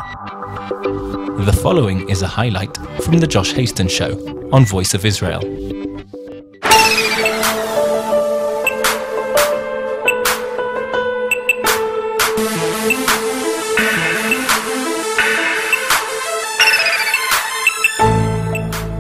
The following is a highlight from The Josh Hasten Show on Voice of Israel.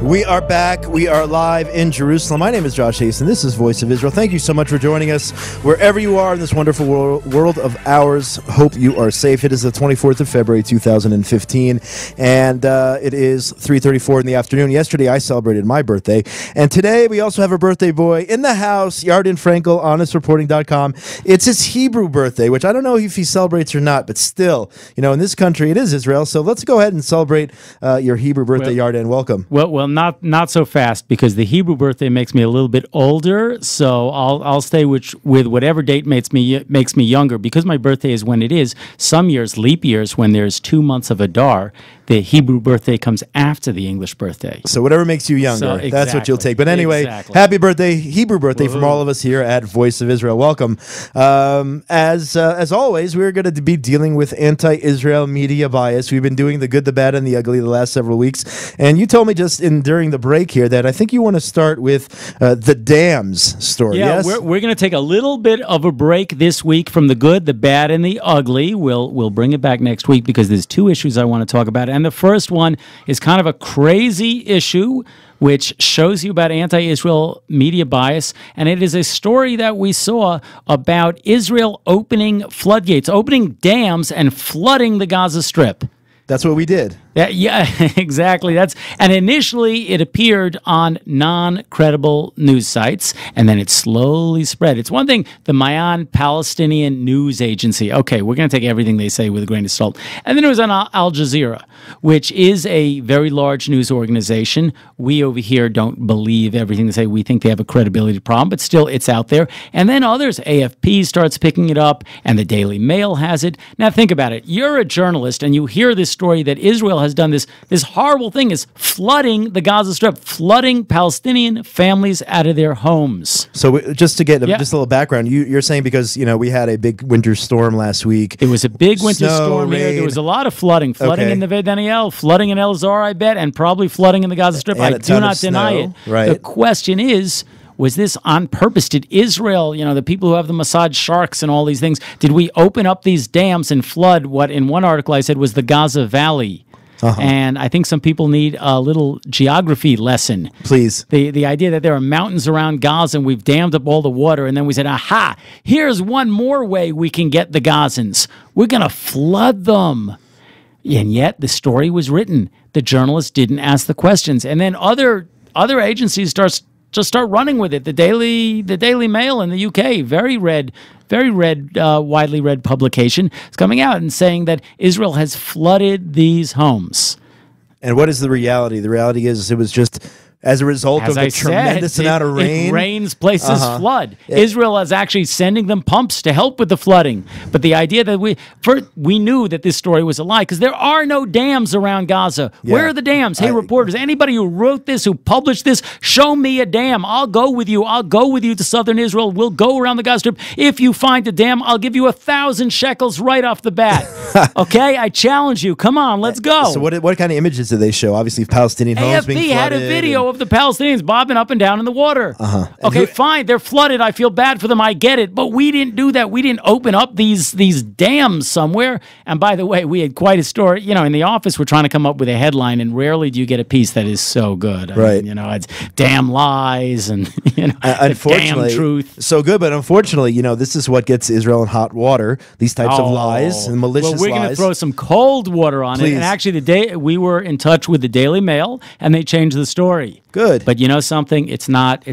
We are back. We are live in Jerusalem. My name is Josh Hasten. This is Voice of Israel. Thank you so much for joining us wherever you are in this wonderful world of ours. Hope you are safe. It is the 24th of February, 2015, and it is 3:34 in the afternoon. Yesterday, I celebrated my birthday, and today we also have a birthday boy in the house, Yarden Frankl, HonestReporting.com. It's his Hebrew birthday, which I don't know if he celebrates or not, but still, you know, in this country, it is Israel, so let's go ahead and celebrate your Hebrew birthday, Yarden. Welcome. Well, not so fast, because the Hebrew birthday makes me a little bit older, so I'll stay with whatever date makes me younger, because my birthday is when it is. Some years, leap years, when there's 2 months of Adar, the Hebrew birthday comes after the English birthday. So whatever makes you younger, that's what you'll take. But anyway, happy birthday, Hebrew birthday from all of us here at Voice of Israel. Welcome. As always, we're going to be dealing with anti-Israel media bias. We've been doing the good, the bad, and the ugly the last several weeks. And you told me just during the break here that I think you want to start with the dams story. Yeah, yes? we're going to take a little bit of a break this week from the good, the bad, and the ugly. We'll bring it back next week, because there's two issues I want to talk about. And the first one is kind of a crazy issue, which shows you about anti-Israel media bias. And it is a story that we saw about Israel opening floodgates, opening dams, and flooding the Gaza Strip. That's what we did. Yeah, exactly. And initially it appeared on non-credible news sites, and then it slowly spread. It's one thing, the Mayan Palestinian News Agency. Okay, we're going to take everything they say with a grain of salt. And then it was on Al Jazeera, which is a very large news organization. We over here don't believe everything they say. We think they have a credibility problem, but still, it's out there. And then others, AFP starts picking it up, and the Daily Mail has it. Now think about it. You're a journalist, and you hear this story that Israel has done this horrible thing, is flooding the Gaza Strip, flooding Palestinian families out of their homes. So just to get just a little background, you're saying because, you know, we had a big winter storm last week. It was a big winter storm rain. here. There was a lot of flooding in the Daniel, flooding in El Zor, I bet, and probably flooding in the Gaza Strip. I do not deny it. Right. The question is, was this on purpose? Did Israel, you know, the people who have the massage sharks and all these things, did we open up these dams and flood what in one article I said was the Gaza Valley? And I think some people need a little geography lesson. Please. The idea that there are mountains around Gaza and we've dammed up all the water, and then we said, aha, here's one more way we can get the Gazans. We're going to flood them. And yet the story was written. The journalists didn't ask the questions. And then other agencies start running with it. The Daily Mail in the UK, very widely read publication, is coming out and saying that Israel has flooded these homes. And what is the reality? The reality is it was just as a result of the tremendous amount of rain. It rains, places flood. Israel is actually sending them pumps to help with the flooding. But the idea that we knew that this story was a lie, because there are no dams around Gaza. Yeah. Where are the dams? Hey, reporters, anybody who wrote this, who published this, show me a dam. I'll go with you. I'll go with you to southern Israel. We'll go around the Gaza Strip. If you find a dam, I'll give you 1,000 shekels right off the bat. Okay? I challenge you. Come on, let's go. So what kind of images did they show? Obviously, Palestinian homes being flooded. AFP had a video of the Palestinians bobbing up and down in the water. Okay, fine, they're flooded. I feel bad for them. I get it. But we didn't do that. We didn't open up these dams somewhere. And by the way, we had quite a story. You know, in the office, we're trying to come up with a headline, and rarely do you get a piece that is so good. I mean, you know, it's damn lies and, you know, unfortunately, damn truth. So good, but unfortunately, you know, this is what gets Israel in hot water, these types of lies and malicious lies. Well, we're going to throw some cold water on it. And actually, we were in touch with the Daily Mail, and they changed the story. Good. But you know something? It's not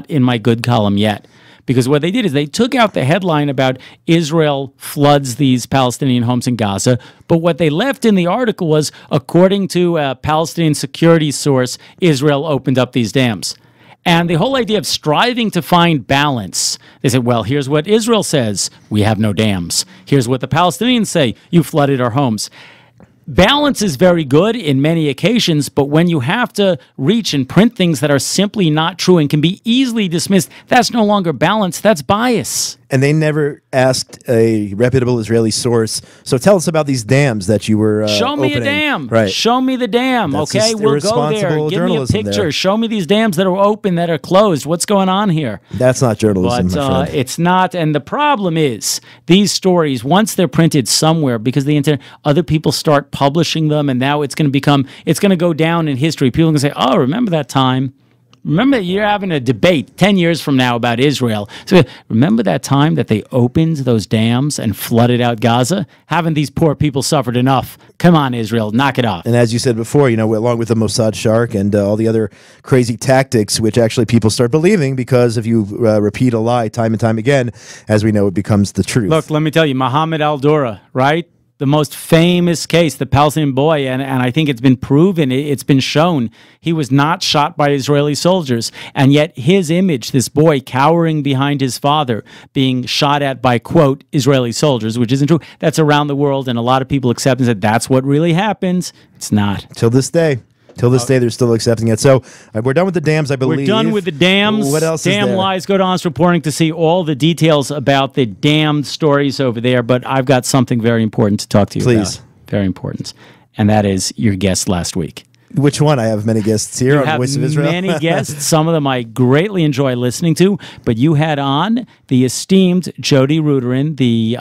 in my good column yet. Because what they did is they took out the headline about Israel floods these Palestinian homes in Gaza, but what they left in the article was, according to a Palestinian security source, Israel opened up these dams. And the whole idea of striving to find balance, they said, well, here's what Israel says, we have no dams. Here's what the Palestinians say, you flooded our homes. balance is very good in many occasions, but when you have to reach and print things that are simply not true and can be easily dismissed, that's no longer balance, that's bias. And they never asked a reputable Israeli source. So tell us about these dams that you were Show me opening. a dam. Right. Show me the dam. That's okay, just we'll go there. irresponsible Give me a journalism picture. there. Show me these dams that are open, that are closed. What's going on here? That's not journalism, But my friend. it's not. And the problem is these stories, once they're printed somewhere, because the internet, other people start publishing them, and now it's going to go down in history. People are going to say, oh, remember that time? Remember, you're having a debate 10 years from now about Israel. So remember that time that they opened those dams and flooded out Gaza? Haven't these poor people suffered enough? Come on, Israel, knock it off. And as you said before, along with the Mossad shark and all the other crazy tactics, which actually people start believing because if you repeat a lie time and time again, as we know, it becomes the truth. Look, let me tell you, Mohammed al-Dura, right? The most famous case, the Palestinian boy, and I think it's been proven, it's been shown, he was not shot by Israeli soldiers, and yet his image, this boy cowering behind his father, being shot at by, quote, Israeli soldiers, which isn't true, that's around the world, and a lot of people accept and said, that's what really happens. It's not. Till this day. Till this day, they're still accepting it. So we're done with the dams, I believe. We're done with the dams. What else Dam is there? lies. Go to Honest Reporting to see all the details about the damned stories over there. But I've got something very important to talk to you Please. about. Very important. And that is your guest last week. Which one? I have many guests here on Voice of Israel. Many guests. Some of them I greatly enjoy listening to. But you had on the esteemed Jodi Rudoren, the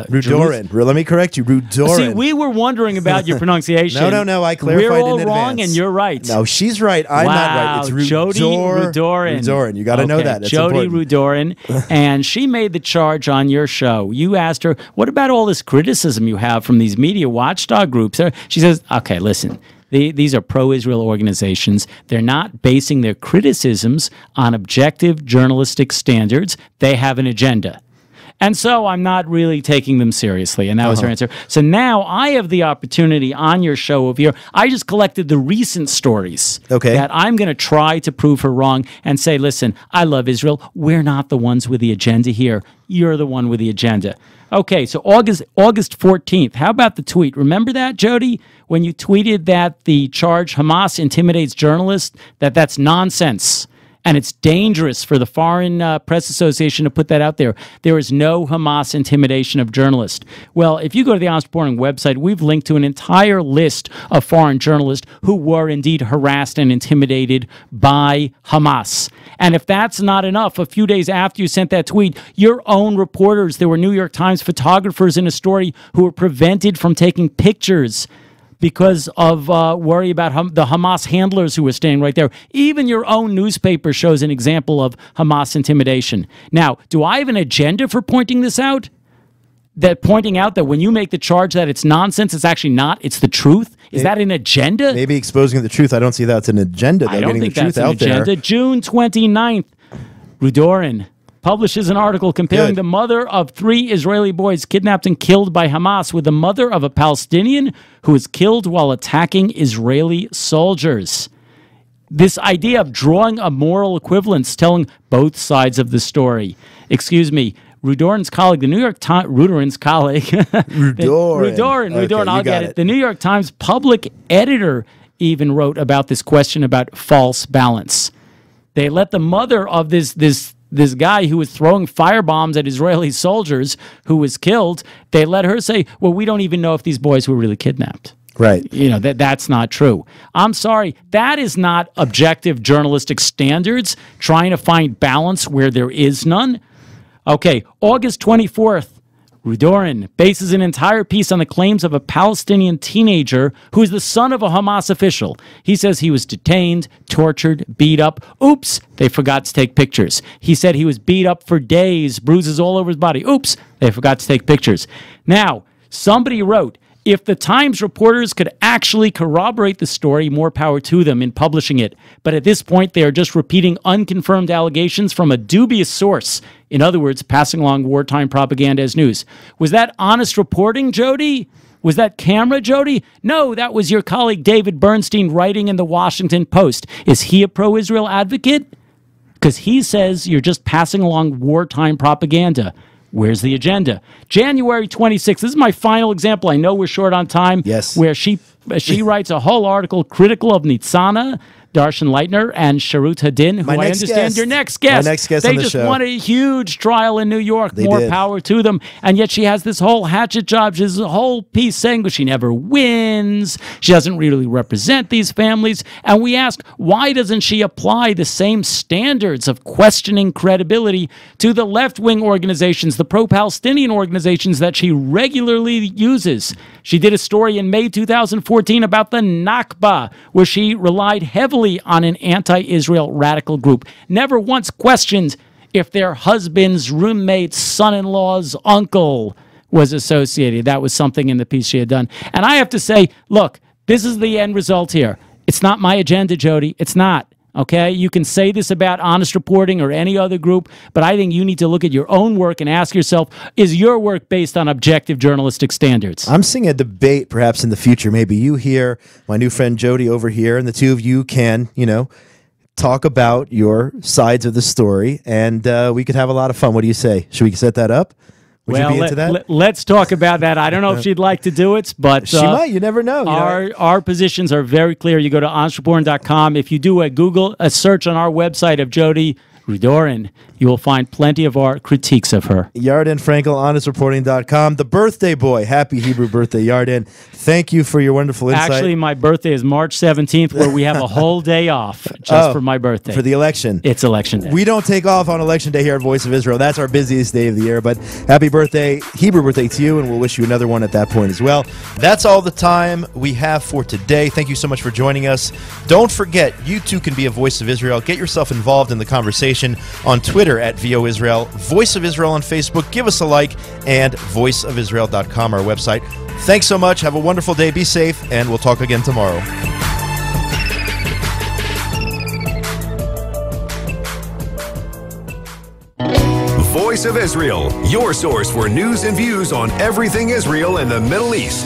Rudoren. Let me correct you. Rudoren. See, we were wondering about your pronunciation. No. I clarified We're all in wrong, advance. and you're right. No, she's right. I'm not right. It's Jodi Rudoren. Rudoren. You got to know that. That's Jodi important. Rudoren, and she made the charge on your show. You asked her, "What about all this criticism you have from these media watchdog groups?" She says, "Okay, listen." These are pro-Israel organizations. They're not basing their criticisms on objective journalistic standards. They have an agenda. And so I'm not really taking them seriously. And that was her answer. So now I have the opportunity on your show I just collected the recent stories that I'm going to try to prove her wrong and say, listen, I love Israel. We're not the ones with the agenda here. You're the one with the agenda. Okay, so August 14th. How about the tweet? Remember that, Jodi? When you tweeted that the charge Hamas intimidates journalists, that's nonsense. And it's dangerous for the Foreign Press Association to put that out there. There is no Hamas intimidation of journalists. Well, if you go to the Honest Reporting website, we've linked to an entire list of foreign journalists who were indeed harassed and intimidated by Hamas. And if that's not enough, a few days after you sent that tweet, your own reporters, there were New York Times photographers in a story who were prevented from taking pictures because of worry about the Hamas handlers who were staying right there. Even your own newspaper shows an example of Hamas intimidation. Now, do I have an agenda for pointing this out? Pointing out that when you make the charge that it's nonsense, it's actually not, it's the truth? Is that an agenda? Maybe exposing the truth. I don't see that's an agenda, though, I don't getting think the truth that's an out there. agenda. June 29th, Rudoren publishes an article comparing the mother of 3 Israeli boys kidnapped and killed by Hamas with the mother of a Palestinian who was killed while attacking Israeli soldiers. This idea of drawing a moral equivalence, telling both sides of the story. Excuse me. Rudoren's colleague, the New York Times, Rudoren's colleague, Rudoren, I'll get it. The New York Times public editor even wrote about this question about false balance. They let the mother of this guy who was throwing firebombs at Israeli soldiers who was killed, they let her say, well, we don't even know if these boys were really kidnapped. Right. That's not true. I'm sorry. That is not objective journalistic standards, trying to find balance where there is none. Okay, August 24th, Rudoren bases an entire piece on the claims of a Palestinian teenager who is the son of a Hamas official. He says he was detained, tortured, beat up. Oops, they forgot to take pictures. He said he was beat up for days, bruises all over his body. Oops, they forgot to take pictures. Now, somebody wrote, if the Times reporters could actually corroborate the story, more power to them in publishing it. But at this point, they are just repeating unconfirmed allegations from a dubious source. In other words, passing along wartime propaganda as news. Was that honest reporting, Jodi? Was that camera, Jodi? No, that was your colleague David Bernstein writing in the Washington Post. Is he a pro-Israel advocate? Because he says you're just passing along wartime propaganda. Where's the agenda? January 26th. This is my final example. I know we're short on time. Yes. Where she writes a whole article critical of Nitzana, Darshan Leitner, and Sharut Hadin, who I understand your next guest. My next guest they on the just show. won a huge trial in New York. They More did. power to them. And yet she has this whole hatchet job. She has a whole piece saying, but she never wins. She doesn't really represent these families. And we ask, why doesn't she apply the same standards of questioning credibility to the left-wing organizations, the pro-Palestinian organizations that she regularly uses? She did a story in May 2014 about the Nakba, where she relied heavily on an anti-Israel radical group. Never once questioned if their husband's roommate's son-in-law's uncle was associated. That was something in the piece she had done. And I have to say, look, this is the end result here. It's not my agenda, Jodi. It's not. Okay? You can say this about Honest Reporting or any other group, but I think you need to look at your own work and ask yourself, is your work based on objective journalistic standards? I'm seeing a debate perhaps in the future. Maybe you here, my new friend Jodi over here, and the two of you can, talk about your sides of the story, and we could have a lot of fun. What do you say? Should we set that up? Would you be into that? Let's talk about that. I don't know if she'd like to do it, but she might. You never know. Our positions are very clear. You go to HonestReporting.com. If you do a search on our website of Jodi Rudoren, you will find plenty of our critiques of her. Yarden Frankl, HonestReporting.com. The birthday boy. Happy Hebrew birthday, Yarden. Thank you for your wonderful insight. Actually, my birthday is March 17th, where we have a whole day off just for my birthday. For the election. It's election day. We don't take off on election day here at Voice of Israel. That's our busiest day of the year. But happy birthday, Hebrew birthday to you, and we'll wish you another one at that point as well. That's all the time we have for today. Thank you so much for joining us. Don't forget, you too can be a Voice of Israel. Get yourself involved in the conversation on Twitter at VO Israel, Voice of Israel on Facebook. Give us a like, and voiceofisrael.com, our website. Thanks so much. Have a wonderful day. Be safe, and we'll talk again tomorrow. Voice of Israel, your source for news and views on everything Israel and the Middle East.